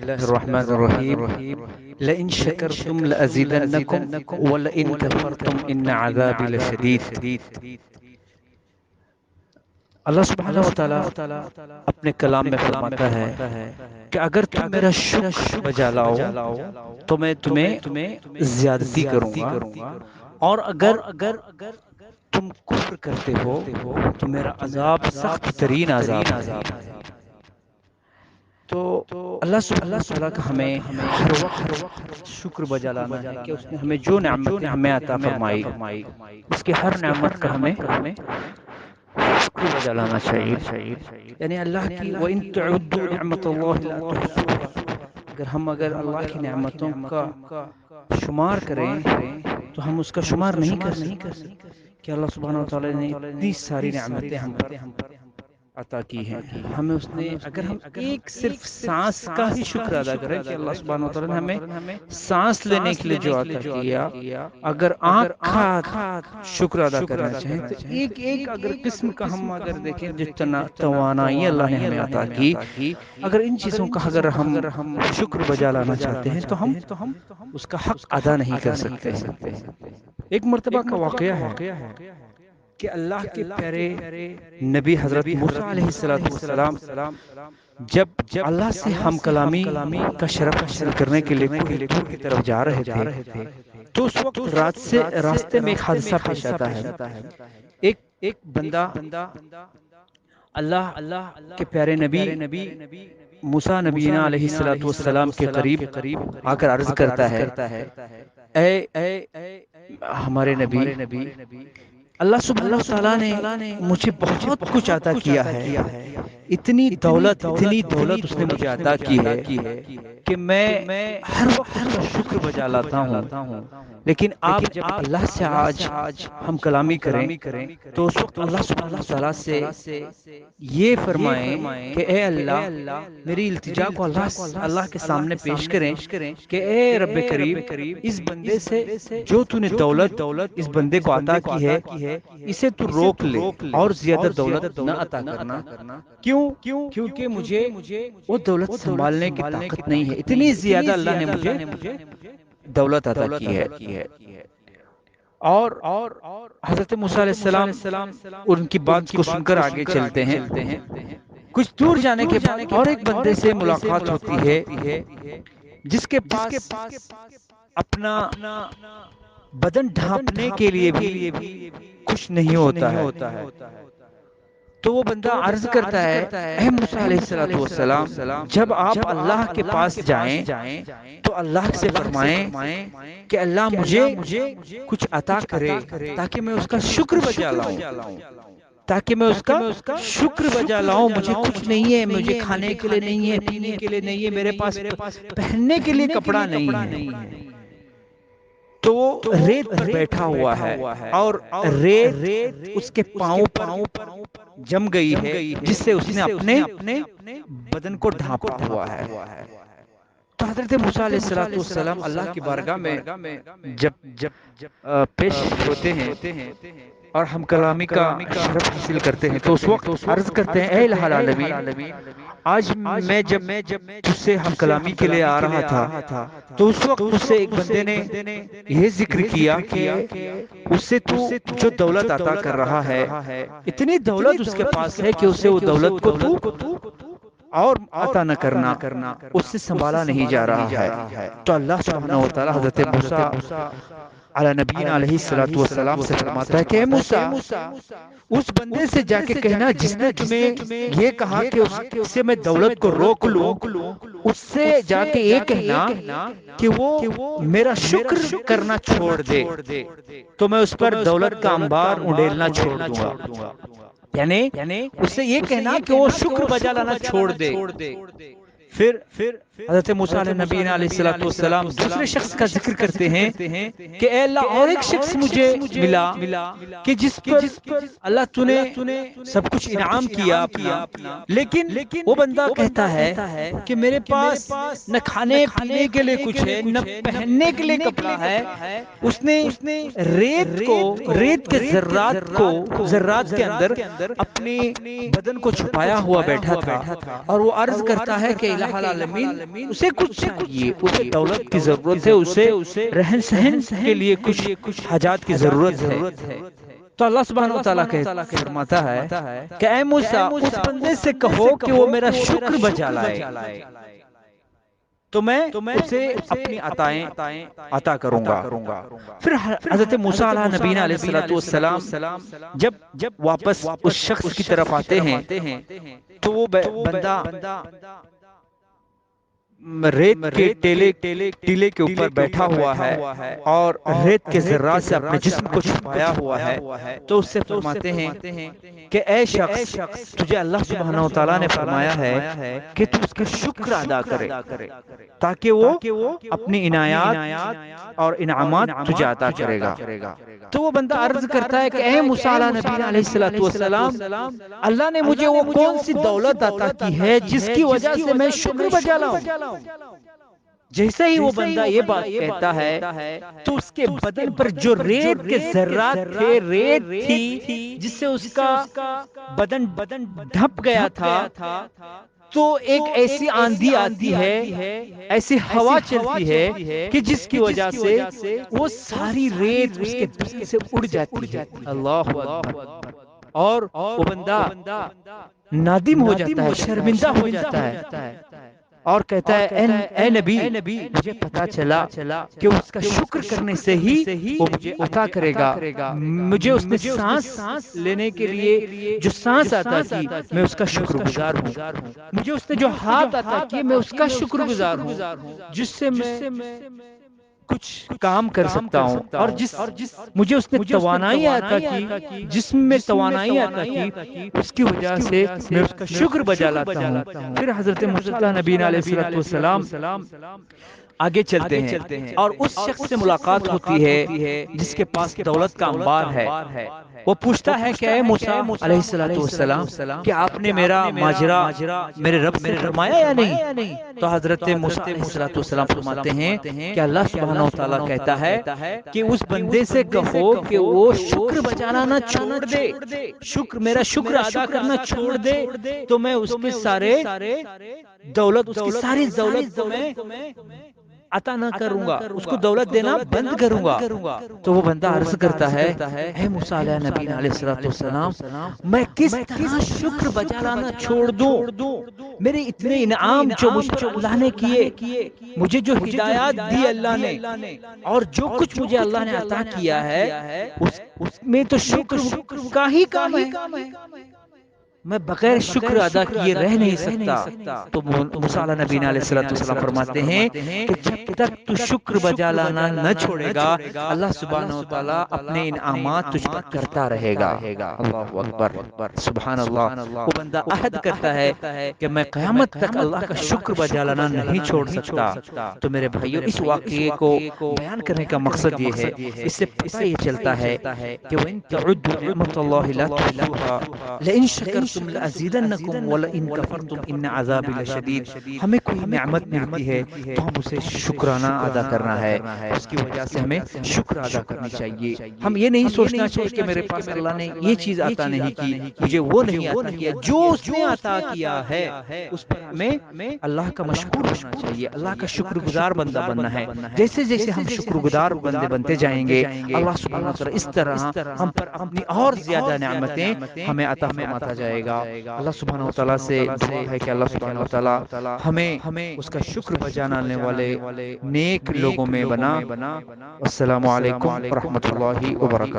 الله الرحمن الرحيم لئن شكرتم لأزيدنكم ولئن كفرتم إن عذابي لشديد. اللہ سبحانہ و تعالیٰ اپنے کلام میں فرماتا ہے کہ اگر تم میرا شکر بجا لاؤ تو میں تمہیں زیادتی کروں گا، اور اگر تم کفر کرتے ہو تو میرا عذاب سخت ترین عذاب ہے. تو اللہ سبحانہ و تعالیٰ کا ہمیں ہر وقت شکر بجا لانا ہے کہ اس نے ہمیں جو نعمتیں ہمیں عطا فرمائی، اس کے ہر نعمت کا ہمیں شکر بجا لانا چاہیے. یعنی اللہ کی وَإِن تَعُدُّوا نِعْمَةَ اللَّهِ لَا تُحْصُوهَا، اگر اللہ کی نعمتوں کا شمار کریں تو ہم اس کا شمار نہیں کر سکتے کہ اللہ سبحانہ و تعالیٰ نے اتنی ساری نعمتیں ہم پر عطا کی ہیں. ہمیں اس نے، اگر ہم ایک صرف سانس کا ہی شکر ادا کریں کہ اللہ سبحانہ و تعالیٰ نے ہمیں سانس لینے کے لیے جو عطا کیا، اگر آنکھ کا شکر ادا کرنا چاہیں تو ایک اگر قسم کا ہم اگر دیکھیں جتنا توانائی اللہ نے ہمیں عطا کی، اگر ان چیزوں کا اگر ہم شکر بجا لانا چاہتے ہیں تو ہم اس کا حق ادا نہیں کر سکتے. ایک مرتبہ کا واقعہ ہے کہ اللہ کے پیارے نبی حضرت موسیٰ علیہ السلام جب اللہ سے ہم کلامی کا شرف حاصل کرنے کے لیے کوہ طور کی طرف جا رہے تھے تو اس وقت راستے میں ایک حادثہ پیش آتا ہے. ایک بندہ اللہ کے پیارے نبی موسیٰ نبینا علیہ السلام کے قریب آ کر عرض کرتا ہے، اے ہمارے نبی، اللہ سبحانہ و تعالیٰ نے مجھے بہت کچھ عطا کیا ہے، اتنی دولت اس نے مجھے عطا کی ہے کہ میں ہر وقت شکر بجا لاتا ہوں. لیکن آپ جب اللہ سے آج ہم کلامی کریں تو اس وقت اللہ سبحانہ و تعالیٰ سے یہ فرمائیں کہ اے اللہ، میری التجا کو اللہ کے سامنے پیش کریں کہ اے رب کریم، اس بندے سے جو تو نے دولت اس بندے کو عطا کی ہے اسے تو روک لے اور زیادہ دولت نہ عطا کرنا. کیونکہ مجھے وہ دولت سنبھالنے کی طاقت نہیں ہے، اتنی زیادہ اللہ نے مجھے دولت عطا کی ہے. اور حضرت موسیٰ علیہ السلام ان کی بات کو سن کر آگے چلتے ہیں. کچھ دور جانے کے بعد اور ایک بندے سے ملاقات ہوتی ہے جس کے پاس اپنا بدن ڈھانپنے کے لیے بھی کچھ نہیں ہوتا ہے. تو وہ بندہ عرض کرتا ہے، اے موسیٰ علیہ السلام، جب آپ اللہ کے پاس جائیں تو اللہ سے فرمائیں کہ اللہ مجھے کچھ عطا کرے تاکہ میں اس کا شکر بجا لاؤں. مجھے کچھ نہیں ہے، مجھے کھانے کے لیے نہیں ہے، پینے کے لیے نہیں ہے، میرے پاس پہننے کے لیے کپڑا نہیں ہے. تو وہ ریت پر بیٹھا ہوا ہے اور ریت اس کے پاؤں پر جم گئی ہے جس سے اس نے اپنے بدن کو ڈھانپا ہوا ہے. تو حضرت موسیٰ علیہ السلام اللہ کی بارگاہ میں جب پیش ہوتے ہیں اور ہم کلامی کا شرف حاصل کرتے ہیں تو اس وقت عرض کرتے ہیں، اے الہ العالمین، آج میں جب تجھ سے ہم کلامی کے لیے آ رہا تھا تو اس وقت مجھ سے ایک بندے نے یہ ذکر کیا کہ اس سے تو جو دولت عطا کر رہا ہے، اتنی دولت اس کے پاس ہے کہ اسے وہ دولت کو تو اور عطا نہ کرنا اس سے سنبھالا نہیں جا رہا ہے. تو اللہ سبحانہ و تعالی حضرت موسیٰ علی نبینا علیہ السلام سے فرماتا ہے کہ اے موسیٰ، اس بندے سے جا کے کہنا جس نے تمہیں یہ کہا کہ اس سے میں دولت کو روک لوں، اس سے جا کے یہ کہنا کہ وہ میرا شکر کرنا چھوڑ دے تو میں اس پر دولت کا انبار انڈیلنا چھوڑ دوں گا. یعنی اس سے یہ کہنا کہ وہ شکر بجا لانا چھوڑ دے. پھر حضرت موسیٰ علیہ نبینا علیہ السلام دوسرے شخص کا ذکر کرتے ہیں کہ اے اللہ، اور ایک شخص مجھے ملا کہ جس پر اللہ تو نے سب کچھ انعام کیا اپنا، لیکن وہ بندہ کہتا ہے کہ میرے پاس نہ کھانے پینے کے لیے کچھ ہے، نہ پہننے کے لیے کپڑا ہے. اس نے ریت کے ذرات کے اندر اپنے بدن کو چھپایا ہوا بیٹھا تھا اور وہ عرض کرتا ہے کہ الہ العالمین اسے کچھ چاہیے، اسے دولت کی ضرورت ہے، اسے رہن سہن کے لیے کچھ حاجات کی ضرورت ہے، تو اللہ سبحانہ وتعالیٰ فرماتا ہے کہ اے موسیٰ اس بندے سے کہو کہ وہ میرا شکر بجا لائے تو میں اسے اپنی عطائیں عطا کروں گا۔ پھر حضرت موسیٰ علیہ نبینا علیہ السلام جب واپس اس شخص کی طرف آتے ہیں تو وہ بندہ ریت کے ٹیلے کے اوپر بیٹھا ہوا ہے اور ریت کے ذرات سے اپنے جسم کو چھپایا ہوا ہے، تو اس سے فرماتے ہیں کہ اے شخص تجھے اللہ سبحانہ وتعالیٰ نے فرمایا ہے کہ تو اس کا شکر ادا کرے تاکہ وہ اپنی عنایات اور انعامات تجھے عطا کرے گا۔ تو وہ بندہ عرض کرتا ہے کہ اے موسیٰ علیہ السلام، اللہ نے مجھے وہ کون سی دولت عطا کی ہے جس کی وجہ سے میں شکر بجا لاؤں؟ جیسے ہی وہ بندہ یہ بات کہتا ہے تو اس کے بدن پر جو ریت کے ذرات تھے، ریت تھی جس سے اس کا بدن ڈھپ گیا تھا، تو ایک ایسی آندھی آتی ہے، ایسی ہوا چلتی ہے کہ جس کی وجہ سے وہ ساری ریت اس کے بدن سے اڑ جاتی ہے۔ اللہ اکبر! اور وہ بندہ نادم ہو جاتا ہے، شرمندہ ہو جاتا ہے اور کہتا ہے اے نبی مجھے پتا چلا کہ اس کا شکر کرنے سے ہی وہ مجھے عطا کرے گا، مجھے اس نے سانس لینے کے لیے جو سانس عطا کی میں اس کا شکر گزار ہوں، مجھے اس نے جو ہاتھ عطا کیے میں اس کا شکر گزار ہوں، جس سے میں کچھ کام کر سکتا ہوں، اور مجھے اس نے توانائی عطا کی، جسم میں توانائی عطا کی، اس کی وجہ سے میں اس کا شکر بجا لاتا ہوں۔ پھر حضرت موسیٰ نبی علیہ السلام آگے چلتے ہیں اور اس شخص سے ملاقات ہوتی ہے جس کے پاس دولت کا انبار ہے۔ وہ پوچھتا ہے کہ اے موسیٰ علیہ السلام، کہ آپ نے میرا ماجرا میرے رب سے فرمایا یا نہیں؟ تو حضرت موسیٰ علیہ السلام فرماتے ہیں کہ اللہ سبحانہ وتعالیٰ کہتا ہے کہ اس بندے سے کہو کہ وہ شکر بجانا نہ چھوڑ دے، میرا شکر ادا کرنا چھوڑ دے تو میں اس کے سارے دولت، اس کی ساری دولت کو میں عطا نہ کروں گا، اس کو دولت دینا بند کروں گا۔ تو وہ بندہ عرض کرتا ہے اے موسیٰ علیہ نبی علیہ السلام، میں کس طرح شکر بجا لانا چھوڑ دوں؟ میرے اتنے انعام جو مجھ پر اللہ نے کیے، مجھے جو ہدایات دی اللہ نے، اور جو کچھ مجھے اللہ نے عطا کیا ہے اس میں تو شکر کا ہی کام ہے، میں بغیر شکر ادا کیے رہ نہیں سکتا۔ تو موسیٰ نبی علیہ السلام فرماتے ہیں کہ جب تک تو شکر بجا لانا نہ چھوڑے گا اللہ سبحانہ وتعالیٰ اپنے انعامات تجھ پر کرتا رہے گا۔ اللہ اکبر! سبحان اللہ! وہ بندہ عہد کرتا ہے کہ میں قیامت تک اللہ کا شکر بجا لانا نہیں چھوڑ سکتا۔ تو میرے بھائیو، اس واقعے کو بیان کرنے کا مقصد یہ ہے، اس سے پتہ یہ چلتا ہے کہ وَإِن تَعُدُّوا نِعْمَةَ اللَّهِ لَا تُحْصُوهَا لَإِن شَكَرْتُمْ لَأَزِيدَنَّكُمْ وَلَئِن كَفَرْتُمْ إِنَّ عَذَابِي لَشَدِيدٌ۔ ہمیں کوئی نعمت ملتی ہے تو ہم اسے شکرانہ ادا کرنا ہے، اس کی وجہ سے ہمیں شکر ادا کرنی چاہیے۔ ہم یہ نہیں سوچنا چاہیے کہ میرے پاس اللہ نے یہ چیز عطا نہیں کی، مجھے وہ نہیں عطا کیا، جو اس نے عطا کیا ہے اس پر ہمیں اللہ کا مشکور ہونا چاہیے، اللہ کا شکر گزار بندہ بننا ہے۔ جیسے جیسے ہم شکر گزار بندے بنتے جائیں گے اللہ سبحانہ وتعالیٰ اس طرح ہم پر اپنی اور زیادہ نعمتیں ہمیں عطا فرماتا جائے گا۔ اللہ سبحانہ وتعالیٰ سے دعا ہے کہ اللہ سبحانہ وتعالیٰ ہمیں اس کا شکر بجانے والے نیک لوگوں میں بنا۔ السلام علیکم ورحمۃ اللہ وبرکاتہ۔